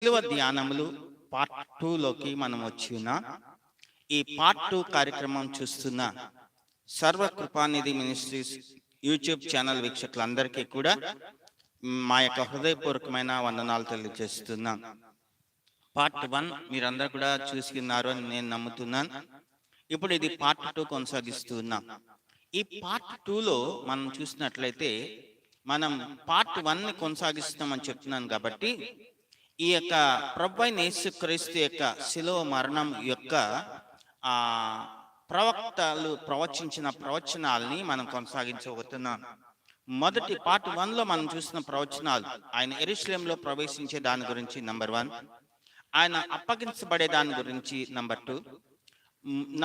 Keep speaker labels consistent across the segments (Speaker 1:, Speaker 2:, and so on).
Speaker 1: శిలువ ధ్యానములు పార్ట్ 2లోకి మనం వచ్చి ఉన్నాం. ఈ పార్ట్ 2 కార్యక్రమం చూస్తున్న సర్వ కృపానిధి మినిస్ట్రీస్ యూట్యూబ్ ఛానల్ వీక్షకులందరికీ కూడా మా యొక్క హృదయపూర్వకమైన వందనాలు తెలియజేస్తున్నాం. పార్ట్ 1 మీరందరూ కూడా చూసుకున్నారు అని నేను నమ్ముతున్నాను. ఇప్పుడు ఇది పార్ట్ 2 కొనసాగిస్తున్నాం. ఈ పార్ట్ 2లో మనం చూసినట్లయితే మనం పార్ట్ 1ని కొనసాగిస్తామని చెప్తున్నాను. కాబట్టి ఈ యొక్క ప్రభువైన యేసుక్రీస్తు యొక్క శిలువ మరణం యొక్క ఆ ప్రవక్తలు ప్రవచించిన ప్రవచనాలని మనం కొనసాగించబోతున్నాం. మొదటి పార్ట్ 1లో మనం చూసిన ప్రవచనాలు ఆయన యెరూషలేములో ప్రవేశించే దాని గురించి నంబర్ 1, ఆయన అప్పగించబడే దాని గురించి నంబర్ 2,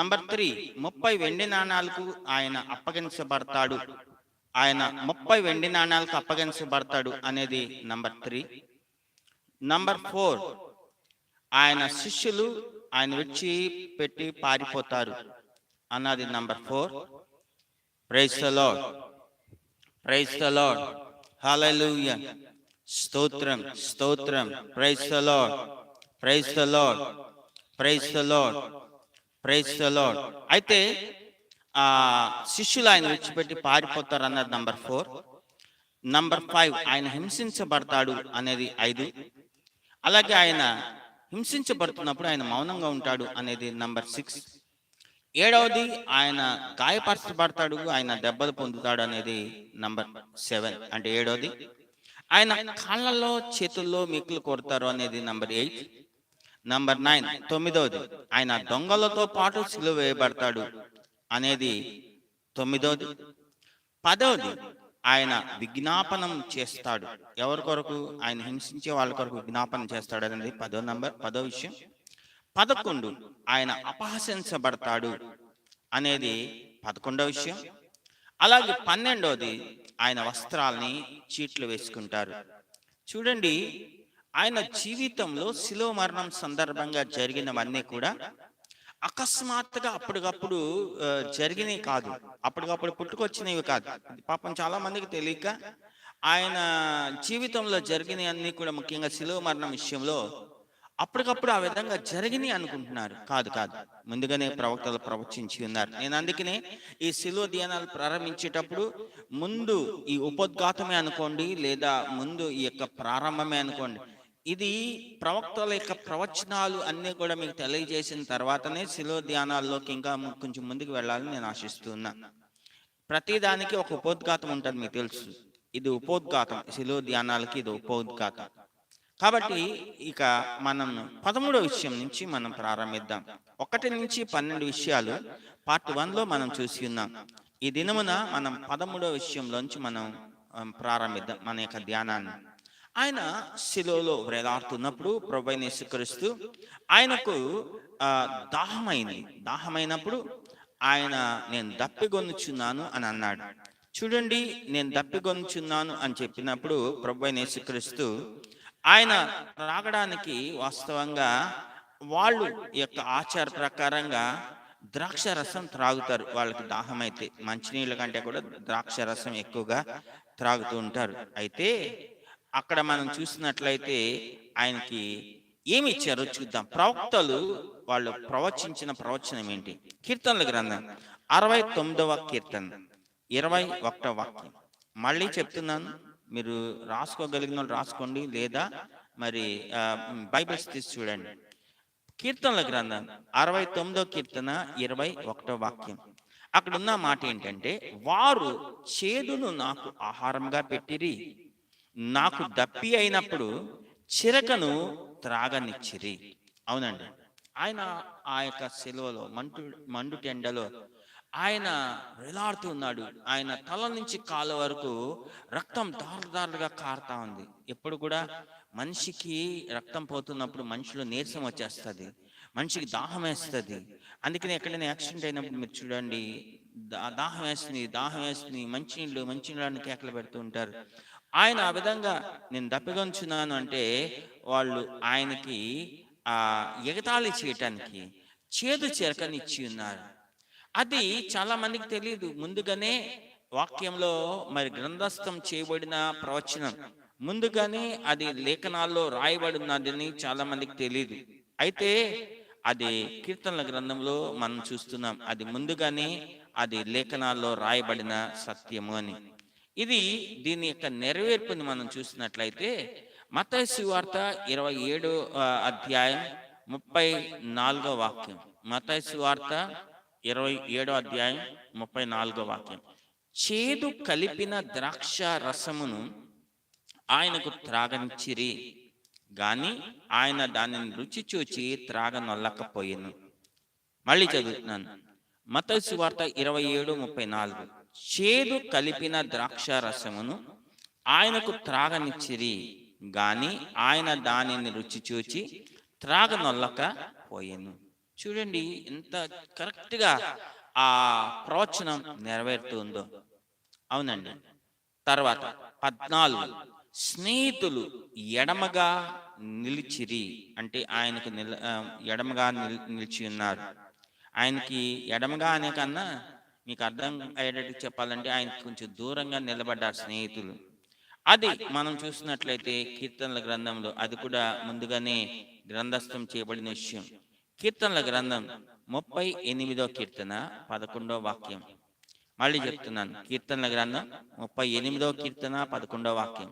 Speaker 1: నంబర్ 3 30 వెండి నాణాలకు ఆయన అప్పగించబడతాడు, ఆయన 30 వెండి నాణాలకు అప్పగించబడతాడు అనేది నంబర్ 3. నంబర్ 4 ఆయన శిష్యులు ఆయన విడిచి పెట్టి పారిపోతారు అన్నది number 4. Praise the Lord, praise the Lord, hallelujah, స్తోత్రం స్తోత్రం, praise the Lord, praise the Lord, praise the Lord, praise the Lord. అయితే ఆ శిష్యులు ఆయన విడిచిపెట్టి పారిపోతారు అన్నది నంబర్ 4. నంబర్ 5 ఆయన హింసించబడతాడు అనేది 5. అలాగే ఆయన హింసించబడుతున్నప్పుడు ఆయన మౌనంగా ఉంటాడు అనేది నంబర్ 6. 7వది ఆయన గాయపరచబడతాడు, ఆయన దెబ్బలు పొందుతాడు అనేది నంబర్ 7, అంటే 7వది. ఆయన కాళ్ళలో చేతుల్లో మిక్కులు కొడతారు అనేది నంబర్ 8. నంబర్ 9 9వది ఆయన దొంగలతో పాటు సిలువ వేయబడతాడు అనేది 9వది. 10వది ఆయన విజ్ఞాపనం చేస్తాడు. ఎవరి కొరకు? ఆయన హింసించే వాళ్ళ కొరకు విజ్ఞాపనం చేస్తాడు అనేది 10వ విషయం. 11 ఆయన అపహసించబడతాడు అనేది 11వ విషయం. అలాగే 12వది ఆయన వస్త్రాల్ని చీట్లు వేసుకుంటారు. చూడండి, ఆయన జీవితంలో శిలువ మరణం సందర్భంగా జరిగినవన్నీ కూడా అకస్మాత్తుగా అప్పటికప్పుడు జరిగినవి కాదు, అప్పటికప్పుడు పుట్టుకొచ్చినవి కాదు. పాపం చాలా మందికి తెలియక ఆయన జీవితంలో జరిగినవన్నీ కూడా, ముఖ్యంగా శిలువ మరణం విషయంలో అప్పటికప్పుడు ఆ విధంగా జరిగినాయి అనుకుంటున్నారు. కాదు కాదు, ముందుగానే ప్రవక్తలు ప్రవచించి ఉన్నారు. నేను అందుకనే ఈ శిలువ ధ్యానాలు ప్రారంభించేటప్పుడు ముందు ఈ ఉపోద్ఘాతమే అనుకోండి, లేదా ముందు ఈ యొక్క ప్రారంభమే అనుకోండి, ఇది ప్రవక్తల యొక్క ప్రవచనాలు అన్నీ కూడా మీకు తెలియజేసిన తర్వాతనే శిలువ ధ్యానాల్లోకి ఇంకా కొంచెం ముందుకు వెళ్ళాలని నేను ఆశిస్తున్నా. ప్రతిదానికి ఒక ఉపోద్ఘాతం ఉంటుంది, మీకు తెలుసు. ఇది ఉపోద్ఘాతం, శిలువ ధ్యానాలకి ఇది ఉపోద్ఘాతం. కాబట్టి ఇక మనం 13వ విషయం నుంచి మనం ప్రారంభిద్దాం. 1 నుంచి 12 విషయాలు పార్ట్ 1లో మనం చూసి ఉన్నాం. ఈ దినమున మనం 13వ విషయంలోంచి మనం ప్రారంభిద్దాం మన యొక్క ధ్యానాన్ని. ఆయన శిలువలో వేలాడుతున్నప్పుడు ప్రభువైన యేసుక్రీస్తు ఆయనకు దాహమైనప్పుడు ఆయన నేను దప్పిగొనుచున్నాను అని అన్నాడు. చూడండి, నేను దప్పిగొనుచున్నాను అని చెప్పినప్పుడు ప్రభువైన యేసుక్రీస్తు ఆయన త్రాగడానికి వాస్తవంగా వాళ్ళు యొక్క ఆచార ప్రకారంగా ద్రాక్ష రసం త్రాగుతారు. వాళ్ళకి దాహం అయితే మంచినీళ్ళ కంటే కూడా ద్రాక్ష రసం ఎక్కువగా త్రాగుతూ ఉంటారు. అయితే అక్కడ మనం చూసినట్లయితే ఆయనకి ఏమి ఇచ్చారో చూద్దాం. ప్రవక్తలు వాళ్ళు ప్రవచించిన ప్రవచనం ఏంటి? కీర్తనల గ్రంథం 69వ కీర్తన 21వ వాక్యం. మళ్ళీ చెప్తున్నాను, మీరు రాసుకోగలిగిన వాళ్ళు రాసుకోండి, లేదా మరి బైబిల్స్ తీసి చూడండి. కీర్తనల గ్రంథం 69వ కీర్తన 21వ వాక్యం. అక్కడ ఉన్న మాట ఏంటంటే, వారు చేదును నాకు ఆహారంగా పెట్టిరి, నాకు దప్పి అయినప్పుడు చిరకను త్రాగనిచ్చిరి. అవునండి, ఆయన ఆ యొక్క శిలువలో మండుటెండలో ఆయన వేలాడుతున్నాడు. ఆయన తల నుంచి కాళ్ళ వరకు రక్తం దారులుగా కారుతా ఉంది. ఎప్పుడు కూడా మనిషికి రక్తం పోతున్నప్పుడు మనిషిలో నీరసం వచ్చేస్తుంది, మనిషికి దాహం వేస్తుంది. అందుకని ఎక్కడైనా యాక్సిడెంట్ అయినప్పుడు మీరు చూడండి, దాహం వేస్తుంది, మంచినీళ్ళని కేకలు పెడుతూ ఉంటారు. ఆయన ఆ విధంగా నేను దప్పిగొంచున్నాను అంటే వాళ్ళు ఆయనకి ఎగతాళి చేయటానికి చేదు చిరకనిచ్చి ఉన్నారు. అది చాలా మందికి తెలియదు. ముందుగానే వాక్యంలో మరి గ్రంథస్థం చేయబడిన ప్రవచనం ముందుగానే అది లేఖనాల్లో రాయబడి ఉన్నదని చాలా మందికి తెలియదు. అయితే అది కీర్తనల గ్రంథంలో మనం చూస్తున్నాం, అది ముందుగానే అది లేఖనాల్లో రాయబడిన సత్యము అని. ఇది దీని యొక్క నెరవేర్పుని మనం చూసినట్లయితే మత్తయి సువార్త 27 అధ్యాయం 34 వాక్యం. మత్తయి సువార్త 27 అధ్యాయం 34 వాక్యం. చేదు కలిపిన ద్రాక్ష రసమును ఆయనకు త్రాగనిచ్చిరి, గాని ఆయన దానిని రుచి చూచి త్రాగనొల్లకపోయెను. మళ్ళీ చదువుతున్నాను. మత్తయి సువార్త 27:34. చేదు కలిపిన ద్రాక్ష రసమును ఆయనకు త్రాగనిచ్చిరి, గాని ఆయన దానిని రుచి చూచి త్రాగనొల్లకపోయెను. చూడండి ఎంత కరెక్ట్గా ఆ ప్రవచనం నెరవేరుతుందో. అవునండి. తర్వాత 14, స్నేహితులు ఎడమగా నిలిచిరి, అంటే ఆయనకు ఎడమగా నిలిచి ఉన్నారు. ఆయనకి ఎడమగా అనే కన్నా మీకు అర్థం అయ్యేటట్టు చెప్పాలంటే ఆయనకి కొంచెం దూరంగా నిలబడ్డారు స్నేహితులు. అది మనం చూసినట్లయితే కీర్తనల గ్రంథంలో అది కూడా ముందుగానే గ్రంథస్థం చేయబడిన విషయం. కీర్తనల గ్రంథం 38వ కీర్తన 11వ వాక్యం. మళ్ళీ చెప్తున్నాను, కీర్తనల గ్రంథం 38వ కీర్తన 11వ వాక్యం.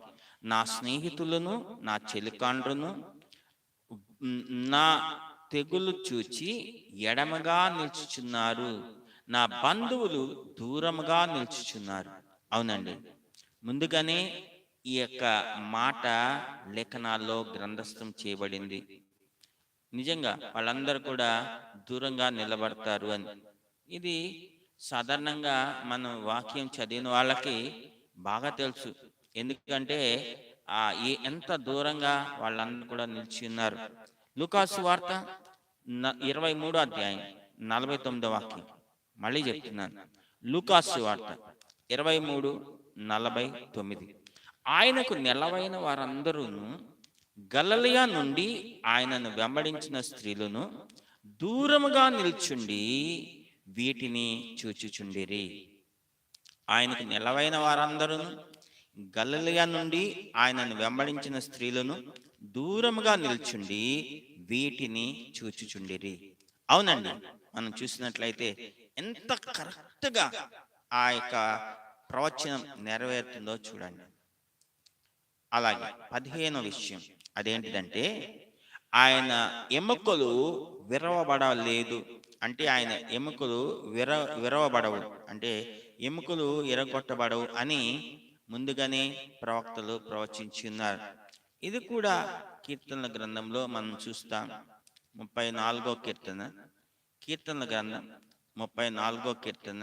Speaker 1: నా స్నేహితులను నా చెలికాండ్రును నా తెగులు చూచి ఎడమగా నిల్చుచున్నారు, నా బంధువులు దూరముగా నిల్చుచున్నారు. అవునండి, ముందుగానే ఈ యొక్క మాట లేఖనాల్లో గ్రంథస్థం చేయబడింది. నిజంగా వాళ్ళందరూ కూడా దూరంగా నిలబడతారు అని. ఇది సాధారణంగా మనం వాక్యం చదివిన వాళ్ళకి బాగా తెలుసు. ఎందుకంటే ఎంత దూరంగా వాళ్ళందరూ కూడా నిలిచి ఉన్నారు. లూకాసు వార్త 23వ అధ్యాయం 49వ వాక్యం. మళ్ళీ చెప్తున్నాను, లూకాసు వార్త 23:49. ఆయనకు నెలవైన వారందరూ గలిలయ నుండి ఆయనను వెంబడించిన స్త్రీలను దూరముగా నిల్చుండి వీటిని చూచుచుండిరి. ఆయనకు నెలవైన వారందరూ గలిలయ నుండి ఆయనను వెంబడించిన స్త్రీలను దూరముగా నిల్చుండి వీటిని చూచుచుండిరి. అవునండి, మనం చూసినట్లయితే ఎంత కరెక్ట్గా ఆ యొక్క ప్రవచనం నెరవేరుతుందో చూడండి. అలాగే 15వ విషయం అదేంటిదంటే ఆయన ఎముకలు విరవబడలేదు, అంటే ఆయన ఎముకలు విరవబడవు, అంటే ఎముకలు ఎరగొట్టబడవు అని ముందుగానే ప్రవక్తలు ప్రవచించి ఉన్నారు. ఇది కూడా కీర్తనల గ్రంథంలో మనం చూస్తాం. 34వ కీర్తన, కీర్తనల గ్రంథం 34వ కీర్తన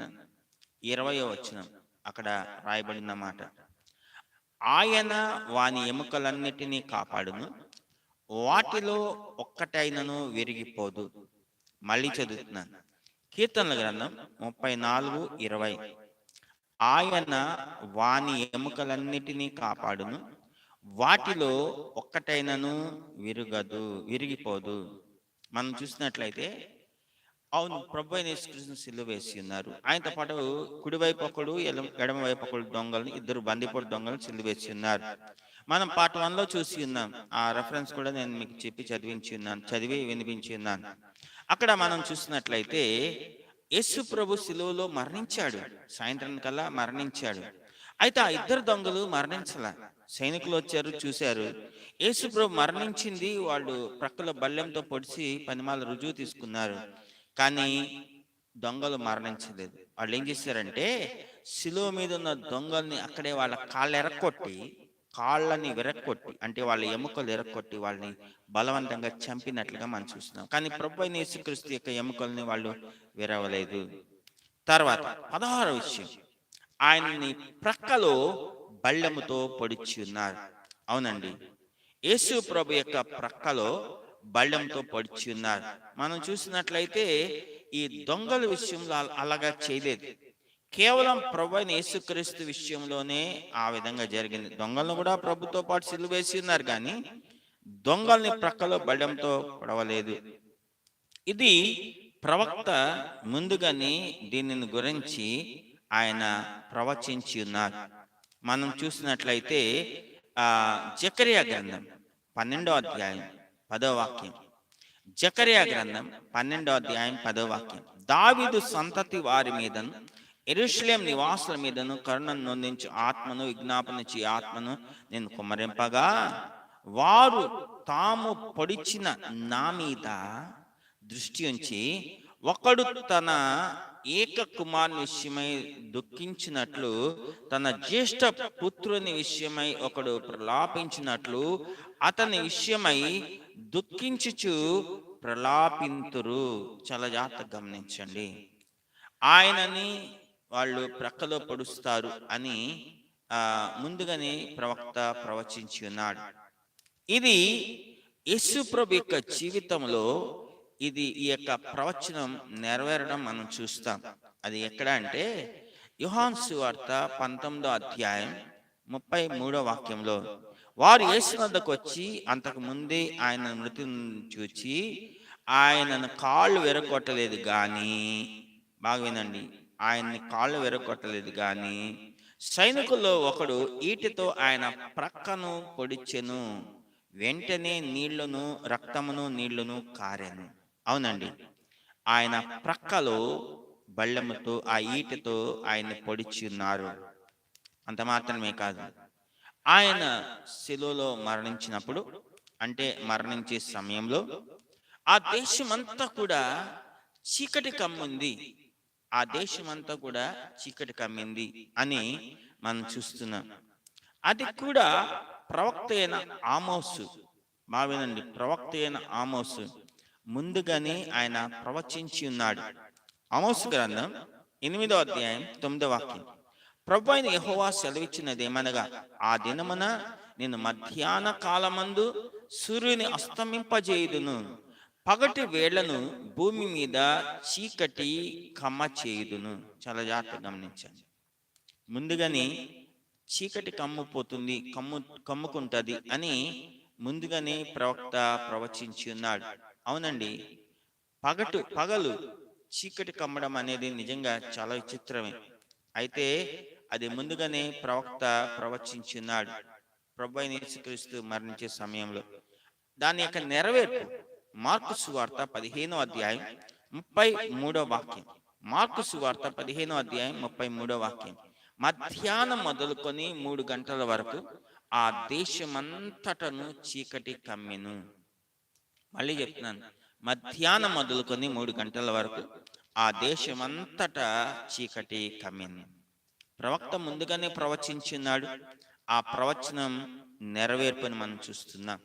Speaker 1: 20వ వచనం. అక్కడ రాయబడిన మాట, ఆయన వాని ఎముకలన్నిటినీ కాపాడును, వాటిలో ఒక్కటైనను విరిగిపోదు. మళ్ళీ చదువుతున్నాను, కీర్తనల గ్రంథం 34:20. ఆయన వాని ఎముకలన్నిటినీ కాపాడును, వాటిలో ఒక్కటైనను విరిగిపోదు. మనం చూసినట్లయితే అవును, ప్రభు అయిన యేసుక్రీస్తును సిలువ వేసి ఉన్నారు. ఆయనతో పాటు కుడివైపు ఒకడు ఎడమ వైపు ఒకడు దొంగలను, ఇద్దరు బందిపోటు దొంగలను సిలువ వేసి ఉన్నారు. మనం పార్ట్ 1లో చూసి ఉన్నాం. ఆ రెఫరెన్స్ కూడా నేను మీకు చదివి వినిపించి ఉన్నాను. అక్కడ మనం చూసినట్లయితే యేసు ప్రభు సిలువలో మరణించాడు, సాయంత్రం కల్లా మరణించాడు. అయితే ఆ ఇద్దరు దొంగలు మరణించలా. సైనికులు వచ్చారు, చూశారు. యేసు ప్రభు మరణించింది, వాళ్ళు ప్రక్కల బల్లెంతో పొడిచి పనిమాల రుజువు తీసుకున్నారు. కానీ దొంగలు మరణించలేదు. వాళ్ళు ఏం చేశారంటే శిలువ మీద ఉన్న దొంగల్ని అక్కడే వాళ్ళ కాళ్ళని విరక్కొట్టి, అంటే వాళ్ళ ఎముకలు ఎరక్కొట్టి వాళ్ళని బలవంతంగా చంపినట్లుగా మనం చూస్తున్నాం. కానీ ప్రభు అయిన యేసుక్రీస్తు యొక్క ఎముకల్ని వాళ్ళు విరవలేదు. తర్వాత 16వ విషయం, ఆయన్ని ప్రక్కలో బల్లెముతో పొడిచి ఉన్నారు. అవునండి, యేసు ప్రభు యొక్క ప్రక్కలో బల్లెంతో పొడిచి ఉన్నారు. మనం చూసినట్లయితే ఈ దొంగల విషయంలో అలాగా చేయలేదు. కేవలం ప్రభు అయిన యేసుక్రీస్తు విషయంలోనే ఆ విధంగా జరిగింది. దొంగలను కూడా ప్రభుతో పాటు సిలువ వేసి ఉన్నారు, కానీ దొంగల్ని ప్రక్కలో బల్లెంతో పొడవలేదు. ఇది ప్రవక్త ముందుగానే దీనిని గురించి ఆయన ప్రవచించి ఉన్నారు. మనం చూసినట్లయితే ఆ జకరియా గ్రంథం 12వ అధ్యాయం 10వ వాక్యం. జకరియా గ్రంథం 12వ అధ్యాయం 10వ వాక్యం. దావీదు సంతతి వారి మీదను యెరూషలేం నివాసుల మీదను కరుణను నొందించు ఆత్మను విజ్ఞాపన చే ఆత్మను నేను కుమ్మరింపగా వారు తాము పొడిచిన నా మీద దృష్టి ఉంచి ఒకడు తన ఏక కుమారుని విషయమై దుఃఖించినట్లు తన జ్యేష్ఠ పుత్రుని విషయమై ఒకడు ప్రలాపించినట్లు అతని విషయమై దుఃఖించుచు ప్రలాపింతురు. చాలా జాగ్రత్తగా గమనించండి. ఆయనని వాళ్ళు ప్రక్కలో పొడుస్తారు అని ముందుగానే ప్రవక్త ప్రవచించి ఉన్నాడు. ఇది యేసు ప్రభు యొక్క జీవితంలో ఈ యొక్క ప్రవచనం నెరవేరడం మనం చూస్తాం. అది ఎక్కడ అంటే యోహాను సువార్త 19వ అధ్యాయం 33వ వాక్యంలో, వారు యేసు వద్దకు వచ్చి అంతకు ముందే ఆయన మృతి చూచి ఆయనను కాళ్ళు విరగొట్టలేదు గాని, బాగా వినండి, ఆయన్ని కాళ్ళు విరగొట్టలేదు గాని సైనికుల్లో ఒకడు ఈటెతో ఆయన ప్రక్కను పొడిచెను, వెంటనే నీళ్లను రక్తమును నీళ్లను కారెను. అవునండి, ఆయన ప్రక్కలో బళ్ళెముతో ఆ ఈటెతో ఆయన్ని పొడిచి ఉన్నారు. అంత మాత్రమే కాదు, ఆయన శిలువలో మరణించినప్పుడు, అంటే మరణించే సమయంలో ఆ దేశమంతా కూడా చీకటి కమ్మింది, ఆ దేశమంతా కూడా చీకటి కమ్మింది అని మనం చూస్తున్నాం. అది కూడా ప్రవక్త అయిన ఆమోసు, బావినండి, ప్రవక్త అయిన ఆమోసు ముందుగానే ఆయన ప్రవచించి ఉన్నాడు. ఆమోసు గ్రంథం 8వ అధ్యాయం 9వ వాక్యం. ప్రభు అయిన యెహోవా సెలవిచ్చినదేమనగా, ఆ దినమున నేను మధ్యాహ్న కాలమందు సూర్యుని అస్తమింపజేయుదును, పగటి వేళ్లను భూమి మీద చీకటి కమ్మ చేయుదును. చాలా జాగ్రత్తగా గమనించండి. ముందుగానే చీకటి కమ్ముపోతుంది, కమ్ముకుంటది అని ముందుగానే ప్రవక్త ప్రవచించి ఉన్నాడు. అవునండి, పగలు చీకటి కమ్మడం అనేది నిజంగా చాలా విచిత్రమే. అయితే అది ముందుగానే ప్రవక్త ప్రవచించి ఉన్నాడు. ప్రభువైన యేసుక్రీస్తు మరణించే సమయంలో దాని యొక్క నెరవేర్పు మార్కు సువార్త 15వ అధ్యాయం 33వ వాక్యం. మార్కు సువార్త 15వ అధ్యాయం 33వ వాక్యం. మధ్యాహ్నం మొదలుకొని 3 గంటల వరకు ఆ దేశమంతటను చీకటి కమ్మెను. మళ్ళీ చెప్తున్నాను, మధ్యాహ్నం మొదలుకొని 3 గంటల వరకు ఆ దేశమంతటా చీకటి కమ్మెను. ప్రవక్త ముందుగానే ప్రవచించున్నాడు. ఆ ప్రవచనం నెరవేర్పుని మనం చూస్తున్నాం.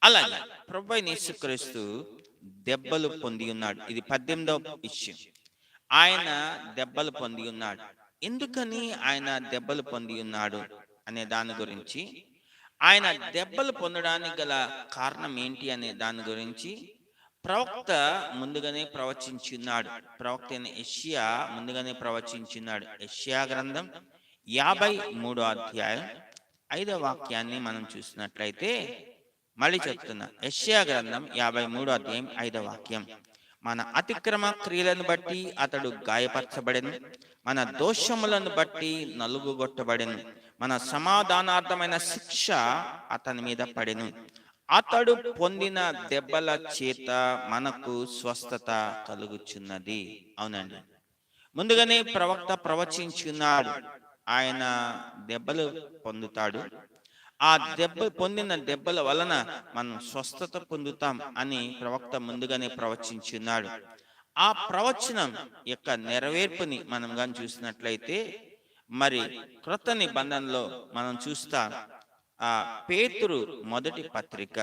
Speaker 1: అలాగే ప్రభువైన యేసుక్రీస్తు దెబ్బలు పొంది ఉన్నాడు. ఇది 18వ విషయం. ఆయన దెబ్బలు పొంది ఉన్నాడు. ఎందుకని ఆయన దెబ్బలు పొంది ఉన్నాడు అనే దాని గురించి, ఆయన దెబ్బలు పొందడానికి గల కారణం ఏంటి అనే దాని గురించి ప్రవక్త ముందుగానే ప్రవచించున్నాడు. ప్రవక్త అయిన యెషయా ముందుగానే ప్రవచించున్నాడు. యెషయా గ్రంథం 53వ అధ్యాయం 5వ వాక్యాన్ని మనం చూసినట్లయితే, మళ్ళీ చెప్తున్నా, యెషయా గ్రంథం 53వ అధ్యాయం 5వ వాక్యం. మన అతిక్రమ క్రియలను బట్టి అతడు గాయపరచబడెను, మన దోషములను బట్టి నలుగుగొట్టబడెను, మన సమాధానార్థమైన శిక్ష అతని మీద పడెను, అతడు పొందిన దెబ్బల చేత మనకు స్వస్థత కలుగుచున్నది. అవునండి, ముందుగానే ప్రవక్త ప్రవచించున్నాడు, ఆయన దెబ్బలు పొందుతాడు, ఆ పొందిన దెబ్బల వలన మనం స్వస్థత పొందుతాం అని ప్రవక్త ముందుగానే ప్రవచించున్నాడు. ఆ ప్రవచనం యొక్క నెరవేర్పుని మనం కానీ చూసినట్లయితే, మరి క్రొత్త నిబంధనలో మనం చూస్తాం. ఆ పేతురు మొదటి పత్రిక,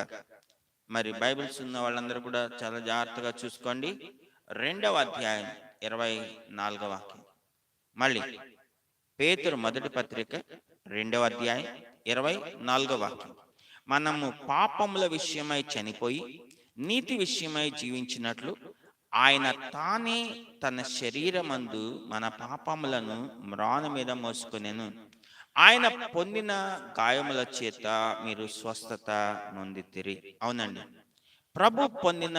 Speaker 1: మరి బైబిల్స్ ఉన్న వాళ్ళందరూ కూడా చాలా జాగ్రత్తగా చూసుకోండి. 2వ అధ్యాయం 24వ వాక్యం. మళ్ళీ పేతురు మొదటి పత్రిక 2వ అధ్యాయం 24వ వాక్యం. మనము పాపముల విషయమై చనిపోయి నీతి విషయమై జీవించినట్లు ఆయన తానే తన శరీరమందు మన పాపములను మ్రాను మీద మోసుకొనెను, ఆయన పొందిన గాయముల చేత మీరు స్వస్థత నొందితిరి. అవునండి, ప్రభు పొందిన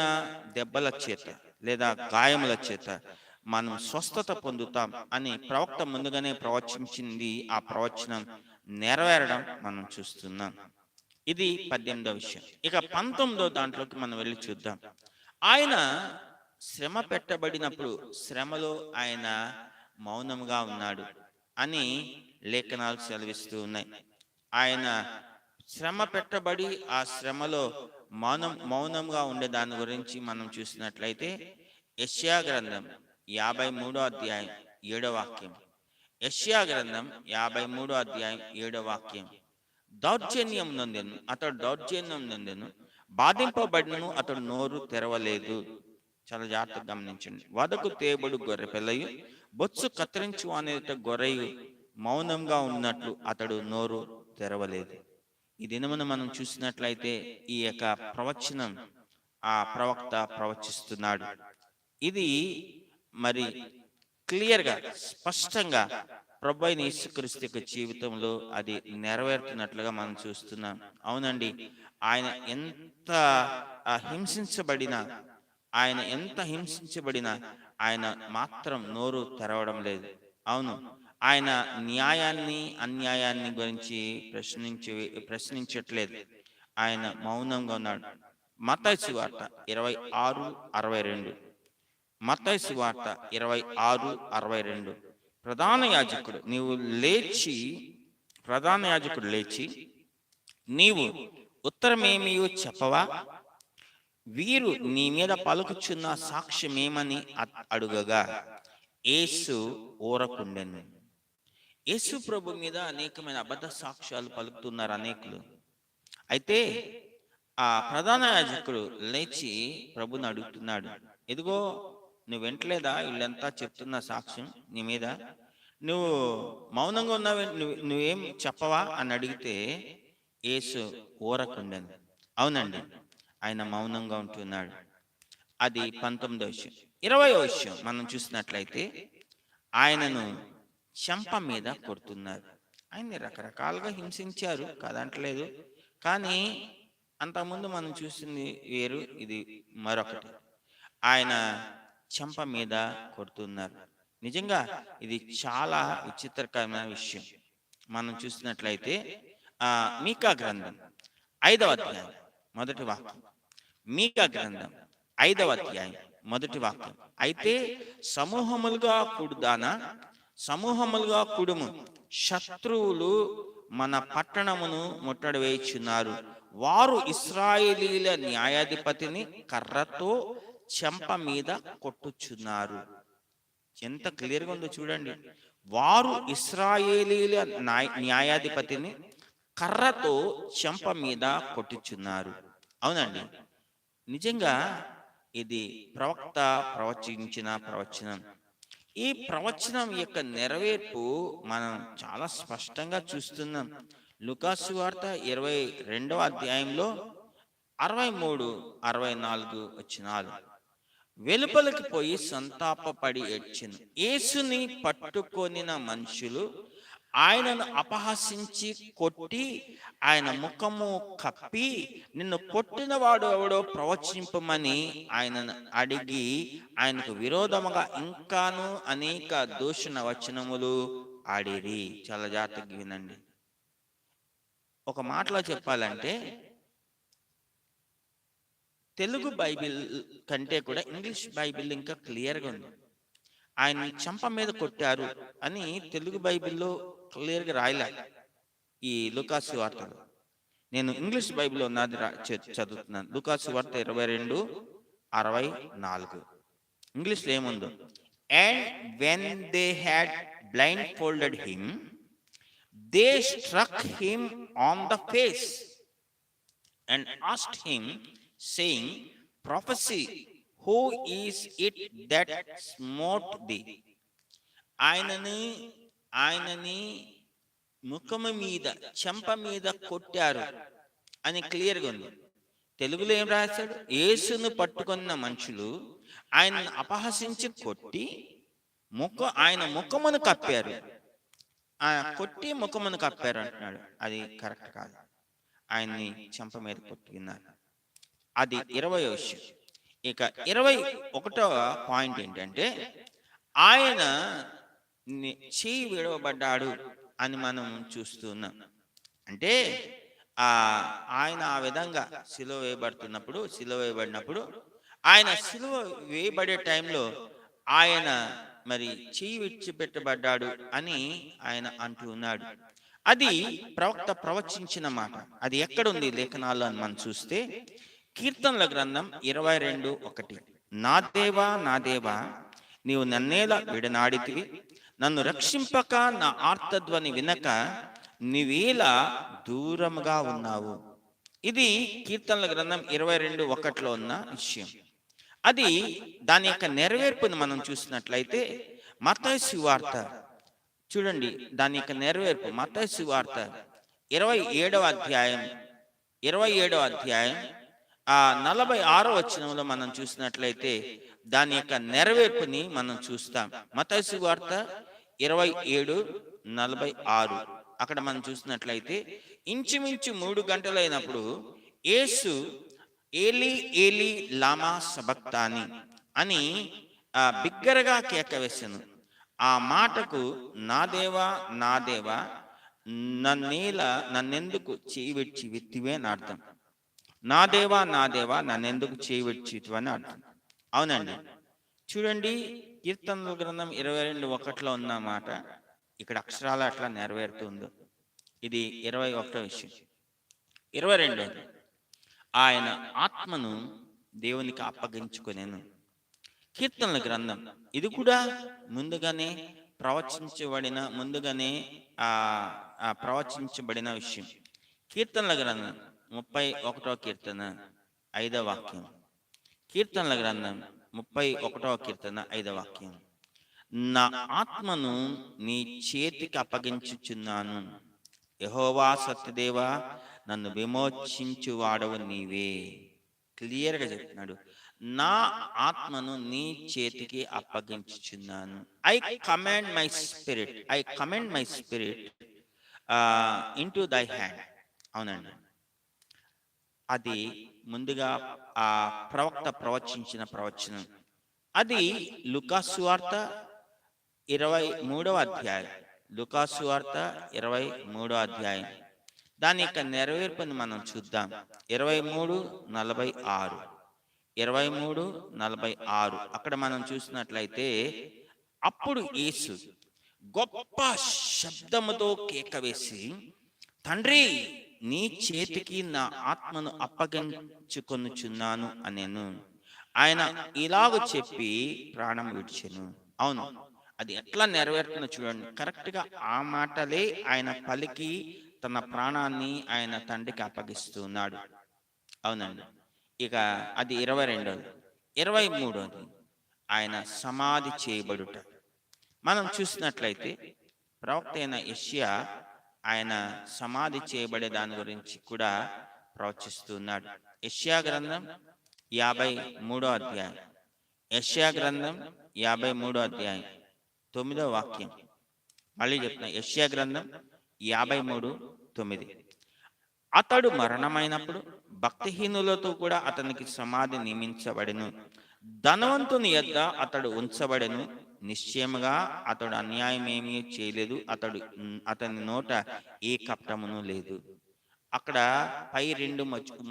Speaker 1: దెబ్బల చేత లేదా గాయముల చేత మనం స్వస్థత పొందుతాం అని ప్రవక్త ముందుగానే ప్రవచించింది. ఆ ప్రవచనం నెరవేరడం మనం చూస్తున్నాం. ఇది 18వ విషయం. ఇక 19వ దాంట్లోకి మనం వెళ్ళి చూద్దాం. ఆయన శ్రమ పెట్టబడినప్పుడు శ్రమలో ఆయన మౌనంగా ఉన్నాడు అని లేఖనాలు సెలవిస్తూ ఉన్నాయి. ఆయన శ్రమ పెట్టబడి ఆ శ్రమలో మౌనంగా ఉండే దాని గురించి మనం చూసినట్లయితే యెషయా గ్రంథం 53వ అధ్యాయం 7వ వాక్యం. యెషయా గ్రంథం 53వ అధ్యాయం 7వ వాక్యం. దౌర్జన్యం నొందెను, అతడు దౌర్జన్యం నొందెను, బాధింపబడినను అతడు నోరు తెరవలేదు. చాలా జాగ్రత్తగా గమనించండి. వదకు తేబడు గొర్రె పిల్లయు బొత్సు కత్తిరించు అనేట గొర్రెయు మౌనంగా ఉన్నట్లు అతడు నోరు తెరవలేదు. ఈ దినమున మనం చూసినట్లయితే ఈ యొక్క ప్రవచనం ఆ ప్రవక్త ప్రవచిస్తున్నాడు. ఇది మరి క్లియర్గా స్పష్టంగా ప్రభు అయిన యేసుక్రీస్తు యొక్క జీవితంలో అది నెరవేరుతున్నట్లుగా మనం చూస్తున్నాం. అవునండి, ఆయన ఎంత హింసించబడినా ఆయన మాత్రం నోరు తెరవడం లేదు. అవును, ఆయన న్యాయాన్ని అన్యాయాన్ని గురించి ప్రశ్నించట్లేదు. ఆయన మౌనంగా ఉన్నాడు. మత్తయి సువార్త 26:62. మత్తయి సువార్త 26:62. ప్రధాన యాజకుడు లేచి నీవు ఉత్తరమేమియో చెప్పవా, వీరు నీ మీద పలుకుచున్న సాక్ష్యమేమని అడుగగా యేసు ఊరకుండెను. యేసు ప్రభు మీద అనేకమైన అబద్ధ సాక్ష్యాలు పలుకుతున్నారు అనేకులు. అయితే ఆ ప్రధాన యాజకుడు లేచి ప్రభుని అడుగుతున్నాడు, ఎదుగో నువ్వు వింటలేదా వీళ్ళంతా చెప్తున్న సాక్ష్యం నీ మీద, నువ్వు మౌనంగా ఉన్నావు, నువ్వేం చెప్పవా అని అడిగితే యేసు ఊరకుండెను. అవునండి, ఆయన మౌనంగా ఉంటున్నాడు. అది 19వ విషయం. 20వ విషయం మనం చూసినట్లయితే ఆయనను చెంప మీద కొడుతున్నారు. ఆయన్ని రకరకాలుగా హింసించారు కాదంటలేదు, కానీ అంతకుముందు మనం చూసింది వేరు, ఇది మరొకటి. ఆయన చెంప మీద కొడుతున్నారు. నిజంగా ఇది చాలా విచిత్రకరమైన విషయం. మనం చూసినట్లయితే మీకా గ్రంథం 5వ అధ్యాయం 1వ వాక్యం. మీకా గ్రంథం 5వ అధ్యాయం 1వ వాక్యం. అయితే సమూహములుగా కుడుము, శత్రువులు మన పట్టణమును ముట్టడి వేయుచున్నారు. వారు ఇశ్రాయేలీల న్యాయాధిపతిని కర్రతో చెంప మీద కొట్టుచున్నారు. ఎంత క్లియర్గా ఉందో చూడండి. వారు ఇశ్రాయేలీల న్యాయాధిపతిని కర్రతో చెంప మీద కొట్టుచున్నారు. అవునండి, నిజంగా ఇది ప్రవక్త ప్రవచించిన ప్రవచనం. ఈ ప్రవచనం యొక్క నెరవేర్పు మనం చాలా స్పష్టంగా చూస్తున్నాం. లూకాసు సువార్త 22వ అధ్యాయంలో 63-64 వచనాలు. వెలుపలికి పోయి సంతాపపడి ఏడ్చెను. యేసుని పట్టుకొనిన మనుషులు ఆయనను అపహసించి కొట్టి ఆయన ముఖము కప్పి, నిన్ను కొట్టిన వాడు ఎవడో ప్రవచింపమని ఆయనను అడిగి ఆయనకు విరోధముగా ఇంకాను అనేక దూషణ వచనములు ఆడిరి. చాలా జాగ్రత్తగా వినండి. ఒక మాటలో చెప్పాలంటే తెలుగు బైబిల్ కంటే కూడా ఇంగ్లీష్ బైబిల్ ఇంకా క్లియర్గా ఉంది. ఆయన చెంప మీద కొట్టారు అని తెలుగు బైబిల్లో క్లియర్గా రాయలే. ఈ లూకాసు వార్తలో నేను ఇంగ్లీష్ బైబిల్లో ఉన్నది చదువుతున్నాను. లూకాసు వార్త 22:64. ఇంగ్లీష్లో ఏముందో, and when they had blind folded him they struck him on the face and asked him saying, prophesy, who is it that smote thee? ఆయనని ముఖము మీద చెంప మీద కొట్టారు అని క్లియర్గా ఉంది. తెలుగులో ఏం రాశాడు? యేసును పట్టుకున్న మనుషులు ఆయనను అపహసించి కొట్టి ఆయన ముఖమును కప్పారు. కొట్టి ముఖమును కప్పారు అంటున్నాడు. అది కరెక్ట్ కాదు. ఆయన్ని చెంప మీద కొట్టుకున్నారు. అది 20వ విషయం. ఇక 21వ పాయింట్ ఏంటంటే ఆయన చెయ్యి విడవబడ్డాడు అని మనం చూస్తున్నాం. అంటే ఆ ఆయన ఆ విధంగా సిలువ వేయబడినప్పుడు ఆయన సిలువ వేయబడే టైంలో ఆయన మరి చెయ్యి విడిచిపెట్టబడ్డాడు అని ఆయన అంటూ ఉన్నాడు. అది ప్రవక్త ప్రవచించిన మాట. అది ఎక్కడుంది లేఖనాల్లో అని మనం చూస్తే కీర్తనల గ్రంథం 22:1, నా దేవా నా దేవా, నీవు నన్నేలా విడనాడితివి, నన్ను రక్షింపక నా ఆర్తధ్వని వినక నీవేలా దూరముగా ఉన్నావు. ఇది కీర్తనల గ్రంథం 22:1లో ఉన్న విషయం. అది దాని యొక్క నెరవేర్పును మనం చూసినట్లయితే మత్తయి సువార్త చూడండి, దాని యొక్క నెరవేర్పు మత్తయి సువార్త 27వ అధ్యాయం 46వ వచనంలో మనం చూసినట్లయితే దాని యొక్క నెరవేర్పుని మనం చూస్తాం. మత్తయి సువార్త 27:46 అక్కడ మనం చూసినట్లయితే ఇంచుమించు 3 గంటలైనప్పుడు యేసు ఏలి ఏలి లామా సబక్తాని అని బిగ్గరగా కేక వేసెను. ఆ మాటకు నా దేవా నా దేవా, నన్నెందుకు చేయి విడిచి వెత్తివే అని అర్థం. నా దేవా నా దేవా, నన్నెందుకు చేయి విడిచితివి అని అర్థం. అవునండి, చూడండి, కీర్తనల గ్రంథం 22:1లో ఉన్న మాట ఇక్కడ అక్షరాలు అట్లా నెరవేరుతుందో. ఇది 21వ విషయం. 22 ఆయన ఆత్మను దేవునికి అప్పగించుకొనెను. కీర్తనల గ్రంథం ఇది కూడా ముందుగానే ప్రవచించబడిన విషయం. కీర్తనల గ్రంథం 31వ కీర్తన 5వ వాక్యం. కీర్తనల గ్రంథం 31వ కీర్తన 5వ వాక్యం, నా ఆత్మను నీ చేతికి అప్పగించుచున్నాను, యెహోవా సత్యదేవా, నన్ను విమోచించువాడవు నీవే. క్లియర్గా చెప్తున్నాడు, నా ఆత్మను నీ చేతికి అప్పగించుచున్నాను. I command my spirit into thy hand. అవునండి, అది ముందుగా ఆ ప్రవక్త ప్రవచించిన ప్రవచనం. అది లూకాసు వార్త 23వ అధ్యాయం. లూకాసు వార్త 23వ అధ్యాయం. దాని యొక్క నెరవేర్పుని మనం చూద్దాం. 23:46 23:46 అక్కడ మనం చూసినట్లయితే, అప్పుడు యేసు గొప్ప శబ్దముతో కేక వేసి, తండ్రి, నీ చేతికి నా ఆత్మను అప్పగించుకొనుచున్నాను అనెను. ఆయన ఇలాగ చెప్పి ప్రాణం విడిచెను. అవును, అది ఎట్లా నెరవేరుతుందో చూడండి. కరెక్ట్గా ఆ మాటలే ఆయన పలికి తన ప్రాణాన్ని ఆయన తండ్రికి అప్పగిస్తున్నాడు. అవునండి, ఇక అది 22వ. 23వ ఆయన సమాధి చేయబడుట. మనం చూసినట్లయితే ప్రవక్త అయిన యెషయా ఆయన సమాధి చేయబడే దాని గురించి కూడా ప్రవచిస్తున్నాడు. యెషయా గ్రంథం 53వ అధ్యాయం. యెషయా గ్రంథం 53వ అధ్యాయం 9వ వాక్యం. మళ్ళీ చెప్తున్నా, యెషయా గ్రంథం 53:9. అతడు మరణమైనప్పుడు భక్తిహీనులతో కూడా అతనికి సమాధి నియమించబడెను, ధనవంతుని యొద్ద అతడు ఉంచబడెను, నిశ్చయముగా అతడు అన్యాయం ఏమీ చేయలేదు, అతని నోట ఏ కపటమును లేదు. అక్కడ పై 2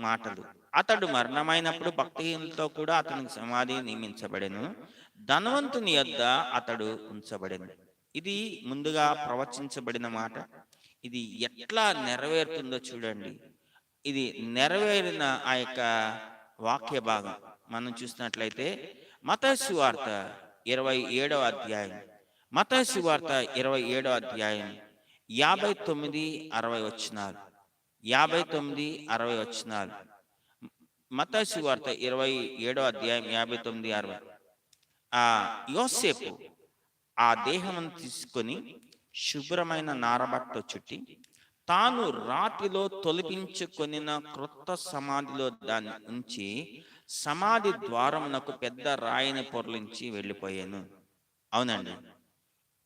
Speaker 1: మాటలు, అతడు మరణమైనప్పుడు భక్తిహీనులతో కూడా అతనికి సమాధి నియమించబడెను, ధనవంతుని యొద్ద అతడు ఉంచబడెను. ఇది ముందుగా ప్రవచించబడిన మాట. ఇది ఎట్లా నెరవేరుతుందో చూడండి. ఇది నెరవేరిన ఆ యొక్క వాక్య భాగం మనం చూసినట్లయితే మత్తయి సువార్త 27వ అధ్యాయం. మత్తయి సువార్త 27వ అధ్యాయం 59-60 వచనాలు. 59-60 వచనాలు. మత్తయి సువార్త 27వ అధ్యాయం 59-60. యోసేపు ఆ దేహమును తీసుకొని శుభ్రమైన నారబట్ట చుట్టి తాను రాతిలో తొలిపించుకొనిన క్రొత్త సమాధిలో దాన్ని ఉంచి సమాధి ద్వారమునకు పెద్ద రాయిని పొర్లించి వెళ్ళిపోయాను. అవునండి,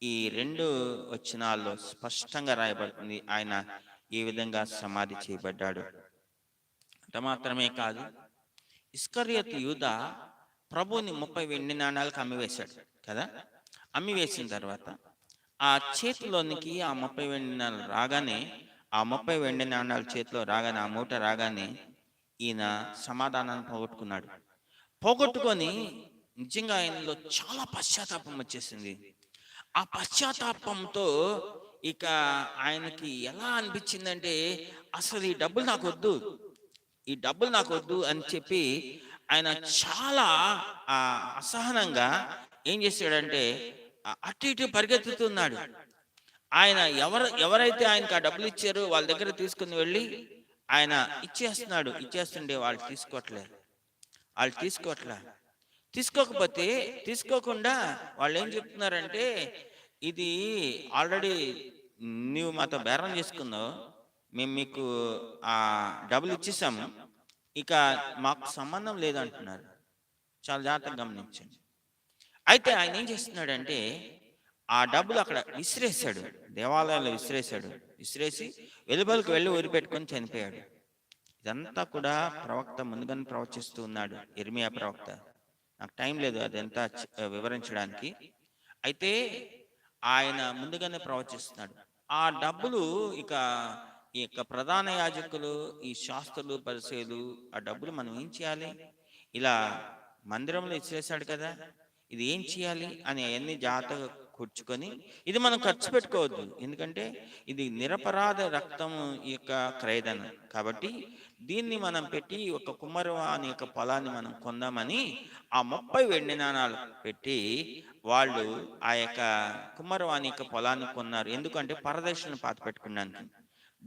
Speaker 1: ఈ 2 వచనాల్లో స్పష్టంగా రాయబడుతుంది ఆయన ఏ విధంగా సమాధి చేయబడ్డాడు. అంత మాత్రమే కాదు, ఇస్కరియోతు యూదా ప్రభుని 30 వెండి నాణాలకు అమ్మివేశాడు కదా. అమ్మివేసిన తర్వాత ఆ చేతిలోనికి ఆ 30 వెండి నాణాలు రాగానే, ఆ 30 వెండి నాణాలు చేతిలో రాగానే, ఆ మూట రాగానే ఈయన సమాధానాన్ని పోగొట్టుకున్నాడు. పోగొట్టుకొని నిజంగా ఆయనలో చాలా పశ్చాత్తాపం వచ్చేసింది. ఆ పశ్చాత్తాపంతో ఇక ఆయనకి ఎలా అనిపించిందంటే, అసలు ఈ డబ్బులు నాకొద్దు, ఈ డబ్బులు నాకొద్దు అని చెప్పి ఆయన చాలా అసహనంగా ఏం చేశాడంటే అటు ఇటు పరిగెత్తుతున్నాడు. ఆయన ఎవరైతే ఆయనకు ఆ డబ్బులు ఇచ్చారో వాళ్ళ దగ్గర తీసుకుని వెళ్ళి ఆయన ఇచ్చేస్తుండే వాళ్ళు తీసుకోవట్లే. తీసుకోకపోతే తీసుకోకుండా వాళ్ళు ఏం చెప్తున్నారంటే, ఇది ఆల్రెడీ నువ్వు మాతో బేరం చేసుకున్నావు, మేము మీకు ఆ డబ్బులు ఇచ్చేసాము, ఇక మాకు సంబంధం లేదంటున్నారు. చాలా జాగ్రత్తగా గమనించండి. అయితే ఆయన ఏం చేస్తున్నాడంటే ఆ డబ్బులు అక్కడ విసిరేశాడు, దేవాలయంలో విసిరేసి వెలుబలకు వెళ్ళి ఊరి పెట్టుకొని చనిపోయాడు. ఇదంతా కూడా ప్రవక్త ముందుగానే ప్రవచిస్తూ ఉన్నాడు, ఇర్మియా ప్రవక్త. నాకు టైం లేదు అదంతా వివరించడానికి. అయితే ఆయన ముందుగానే ప్రవచిస్తున్నాడు. ఆ డబ్బులు ఇక ఈ యొక్క ప్రధాన యాజకులు, ఈ శాస్త్రులు, పరిసయ్యులు ఆ డబ్బులు మనం ఏం చేయాలి? ఇలా మందిరంలో ఇచ్చేసాడు కదా, ఇది ఏం చేయాలి అని అవన్నీ జాగ్రత్తగా కూర్చుకొని, ఇది మనం ఖర్చు పెట్టుకోవద్దు, ఎందుకంటే ఇది నిరపరాధ రక్తము యొక్క క్రయదనం కాబట్టి దీన్ని మనం పెట్టి ఒక కుమ్మరవాని యొక్క పొలాన్ని మనం కొందామని ఆ 30 వెండి నాణాలు పెట్టి వాళ్ళు ఆ యొక్క కుమ్మరవాని యొక్క పొలాన్ని కొన్నారు. ఎందుకంటే పరదేశంలో పాతి పెట్టుకున్నాను.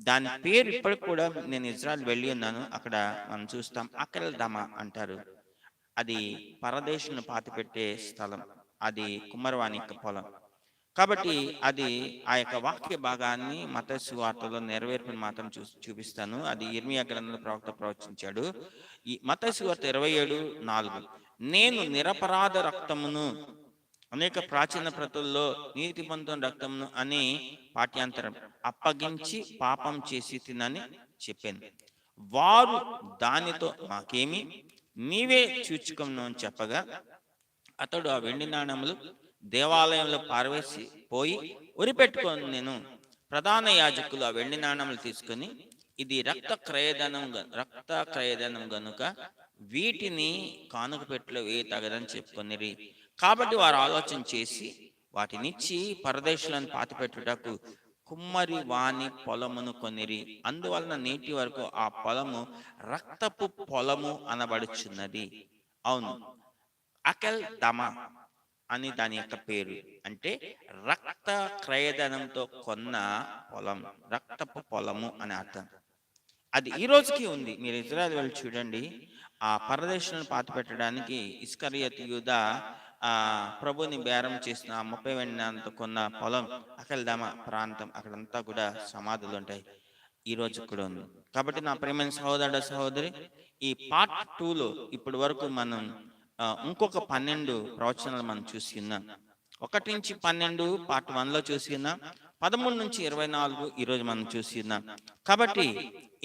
Speaker 1: దాని పేరు ఇప్పటికి కూడా, నేను ఇజ్రాయెల్ వెళ్ళి ఉన్నాను, అక్కడ మనం చూస్తాం అకెల్ దమ అంటారు. అది పరదేశంలో పాతి పెట్టే స్థలం, అది కుమ్మరవాని యొక్క పొలం. కాబట్టి అది ఆ యొక్క వాక్య భాగాన్ని మత్తయి సువార్తలో నెరవేర్పుని మాత్రం చూపిస్తాను. అది ఇర్మియా గ్రంథంలో ప్రవక్త ప్రవచించాడు. ఈ మత్తయి సువార్త 27:4, నేను నిరపరాధ రక్తమును, అనేక ప్రాచీన ప్రతుల్లో నీతిమంతుని రక్తమును అని పాఠ్యాంతరం, అప్పగించి పాపం చేసి తినని చెప్పాను. వారు దానితో మాకేమి, నీవే చూచుకొను అని చెప్పగా అతడు ఆ వెండి నాణములు దేవాలయంలో పారవేసి పోయి ఉరిపెట్టుకొని, నేను ప్రధాన యాజకులు ఆ వెండి నాణములు తీసుకొని, ఇది రక్త క్రయధనం గనుక వీటిని కానుక పెట్టెలో వేయ తగదని చెప్పుకొనిరి. కాబట్టి వారు ఆలోచన చేసి వాటినిచ్చి పరదేశులను పాతిపెట్టుటకు కుమ్మరి వాని పొలమును కొనిరి. అందువలన నేటి వరకు ఆ పొలము రక్తపు పొలము అనబడుచున్నది. అవును, అకెల్ దమ అని దాని యొక్క పేరు. అంటే రక్త క్రయధనంతో కొన్న పొలం, రక్తపు పొలము అని అర్థం. అది ఈ రోజుకి ఉంది. మీరు ఇజ్రాయెల్ వెళ్ళి చూడండి, ఆ పరదేశులను పాతి పెట్టడానికి ఇస్కరియోతు యూదా ప్రభుని బేరం చేసిన 30 వెండి నాణాలతో కొన్న పొలం అకెల్దమ ప్రాంతం, అక్కడంతా కూడా సమాధులు ఉంటాయి, ఈ రోజు కూడా ఉంది. కాబట్టి నా ప్రియమైన సహోదరుడు సహోదరి, ఈ పార్ట్ 2లో ఇప్పటి వరకు మనం ఇంకొక 12 ప్రవచనాలు మనం చూసి ఉన్నాం. 1 నుంచి 12 పార్ట్ 1లో చూసి ఉన్నాం. 13 నుంచి 24 ఈరోజు మనం చూసి ఉన్నాం. కాబట్టి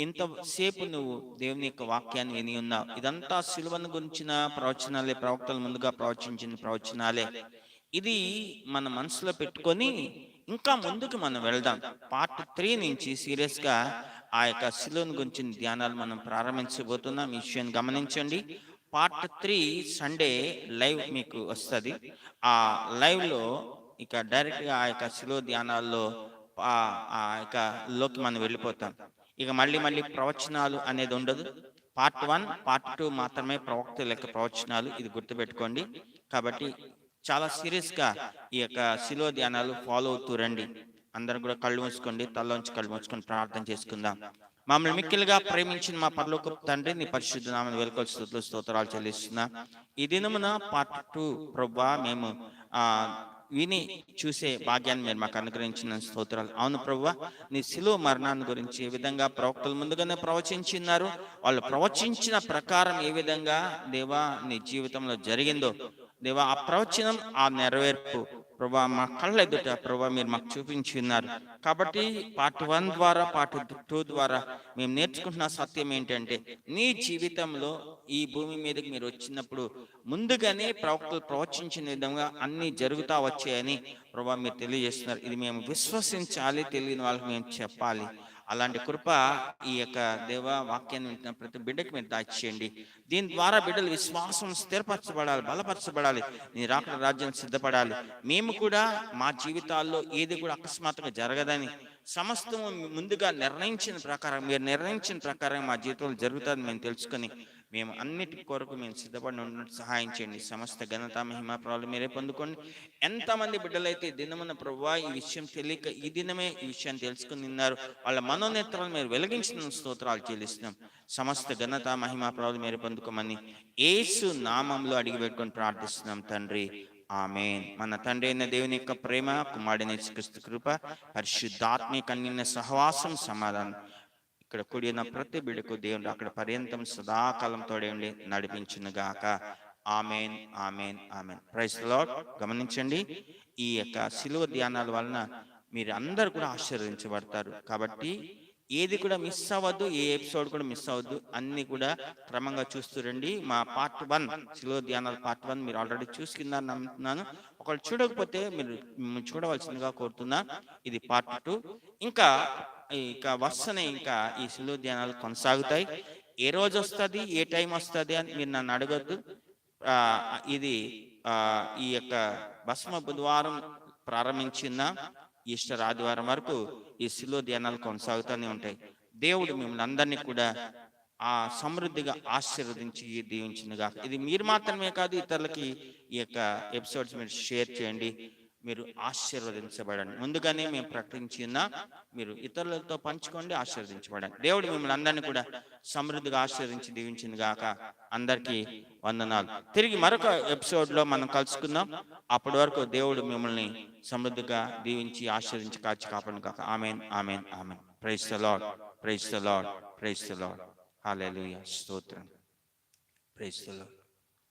Speaker 1: ఇంతసేపు నువ్వు దేవుని యొక్క వాక్యాన్ని విని ఉన్నావు. ఇదంతా సిలువను గురించిన ప్రవచనాలే, ప్రవక్తలు ముందుగా ప్రవచించిన ప్రవచనాలే. ఇది మన మనసులో పెట్టుకొని ఇంకా ముందుకు మనం వెళ్దాం. పార్ట్ 3 నుంచి సీరియస్ గా ఆ యొక్క సిలువను గురించిన ధ్యానాలు మనం ప్రారంభించబోతున్నాం. ఈ విషయాన్ని గమనించండి. పార్ట్ 3 సండే లైవ్ మీకు వస్తుంది. ఆ లైవ్ లో ఇక డైరెక్ట్ గా ఆ యొక్క సిలువ ధ్యానాల్లో ఆ యొక్క లోకి మనం వెళ్ళిపోతాం. ఇక మళ్ళీ ప్రవచనాలు అనేది ఉండదు. పార్ట్ 1 పార్ట్ 2 మాత్రమే ప్రవక్త లెక్క ప్రవచనాలు, ఇది గుర్తుపెట్టుకోండి. కాబట్టి చాలా సీరియస్ గా ఈ యొక్క సిలువ ధ్యానాలు ఫాలో అవుతూ రండి. అందరూ కూడా కళ్ళు మూసుకోండి, తల్లోంచి కళ్ళు మూసుకొని ప్రార్థన చేసుకుందాం. మమ్మల్ని మిక్కిలిగా ప్రేమించిన మా పరలోకపు తండ్రి, నీ పరిశుద్ధ నామమున వేడుకలు స్తుతులు స్తోత్రాలు చెల్లిస్తున్నా. ఈ దినమున పార్ట్ 2 ప్రభువా మేము విని చూసే భాగ్యాన్ని మీరు మాకు అనుగ్రహించిన స్తోత్రాలు. అవును ప్రభువా, నీ శిలువ మరణాన్ని గురించి ఏ విధంగా ప్రవక్తలు ముందుగానే ప్రవచించినారు, వాళ్ళు ప్రవచించిన ప్రకారం ఏ విధంగా దేవా నీ జీవితంలో జరిగిందో దేవా, ఆ ప్రవచనం, ఆ నెరవేర్పు ప్రభా మా కళ్ళ ఎదుట ప్రభా మీరు మాకు చూపించి ఉన్నారు. కాబట్టి పార్ట్ 1 ద్వారా పార్ట్ 2 ద్వారా మేము నేర్చుకుంటున్న సత్యం ఏంటంటే, నీ జీవితంలో ఈ భూమి మీదకి మీరు వచ్చినప్పుడు ముందుగానే ప్రవక్తలు ప్రవచించిన విధంగా అన్ని జరుగుతా వచ్చాయని ప్రభా మీరు తెలియజేస్తున్నారు. ఇది మేము విశ్వసించాలి, తెలియని వాళ్ళకి మేము చెప్పాలి. అలాంటి కృప ఈ యొక్క దేవ వాక్యాన్ని వింటున్న ప్రతి బిడ్డకి మీరు దాచేయండి. దీని ద్వారా బిడ్డలు విశ్వాసం స్థిరపరచబడాలి, బలపరచబడాలి, నీ రాకడ రాజ్యం సిద్ధపడాలి. మేము కూడా మా జీవితాల్లో ఏది కూడా అకస్మాత్తుగా జరగదని, సమస్తము ముందుగా నిర్ణయించిన ప్రకారం, మీరు నిర్ణయించిన ప్రకారం మా జీవితంలో జరుగుతుందని మేము తెలుసుకొని మేము అన్నిటి కొరకు మేము సిద్ధపడి ఉన్నట్టు సహాయం చేయండి. సమస్త ఘనత మహిమ ప్రభావాలు మీరే పొందుకోండి. ఎంతమంది బిడ్డలైతే దినమున ప్రభువా ఈ విషయం తెలియక ఈ దినమే ఈ విషయాన్ని తెలుసుకుని ఉన్నారు, వాళ్ళ మనోనేత్రాలు మీరు వెలిగించిన స్తోత్రాలు చెల్లిస్తున్నాం. సమస్త ఘనత మహిమ ప్రభావాలు మీరే పొందుకోమని యేసు నామంలో అడిగి పెట్టుకొని ప్రార్థిస్తున్నాం తండ్రి, ఆమేన్. మన తండ్రి అయిన దేవుని యొక్క ప్రేమ, కుమారుడైన యేసుక్రీస్తు కృప, పరిశుద్ధాత్మిక అన్యోన్య సహవాసం, సమాధానం ఇక్కడ కూడిన ప్రతి బిడ్డకు దేవుడు అక్కడ పర్యంతం సదాకాలం తోడేండి నడిపించును గాక. Amen, amen, amen. Praise the Lord. గమనించండి, ఈ యొక్క శిలువ ధ్యానాల వలన మీరు అందరు కూడా ఆశీర్వదించబడతారు. కాబట్టి ఏది కూడా మిస్ అవ్వద్దు, ఏ ఎపిసోడ్ కూడా మిస్ అవ్వద్దు, అన్ని కూడా క్రమంగా చూస్తూ రండి. మా పార్ట్ 1 శిలువ ధ్యానాల పార్ట్ 1 మీరు ఆల్రెడీ చూసుకుందని నమ్ముతున్నాను. ఒకళ్ళు చూడకపోతే మీరు చూడవలసిందిగా కోరుతున్నా. ఇది పార్ట్ 2. ఇంకా వరుసనే ఇంకా ఈ శిలువ ధ్యానాలు కొనసాగుతాయి. ఏ రోజు వస్తుంది, ఏ టైం వస్తుంది అని మీరు నన్ను అడగద్దు. ఇది ఈ యొక్క భస్మ బుధవారం ప్రారంభించిన ఈస్టర్ ఆదివారం వరకు ఈ శిలువ ధ్యానాలు కొనసాగుతూనే ఉంటాయి. దేవుడు మిమ్మల్ని అందరినీ కూడా సమృద్ధిగా ఆశీర్వదించి దీవించినగా. ఇది మీరు మాత్రమే కాదు, ఇతరులకి ఈ యొక్క ఎపిసోడ్స్ మీరు షేర్ చేయండి, మీరు ఆశీర్వదించబడండి. ముందుగానే మేము ప్రకటించిన మీరు ఇతరులతో పంచుకోండి, ఆశీర్వదించబడండి. దేవుడు మిమ్మల్ని అందరినీ కూడా సమృద్ధిగా ఆశీర్వదించి దీవించింది గాక. అందరికీ వందనాలు. తిరిగి మరొక ఎపిసోడ్లో మనం కలుసుకుందాం. అప్పటి వరకు దేవుడు మిమ్మల్ని సమృద్ధిగా దీవించి ఆశీర్వదించి కాచి కాపాడును గాక. Amen, amen, amen. Praise the Lord, praise the Lord, praise the Lord. Hallelujah, స్తోత్రం. Praise the lord.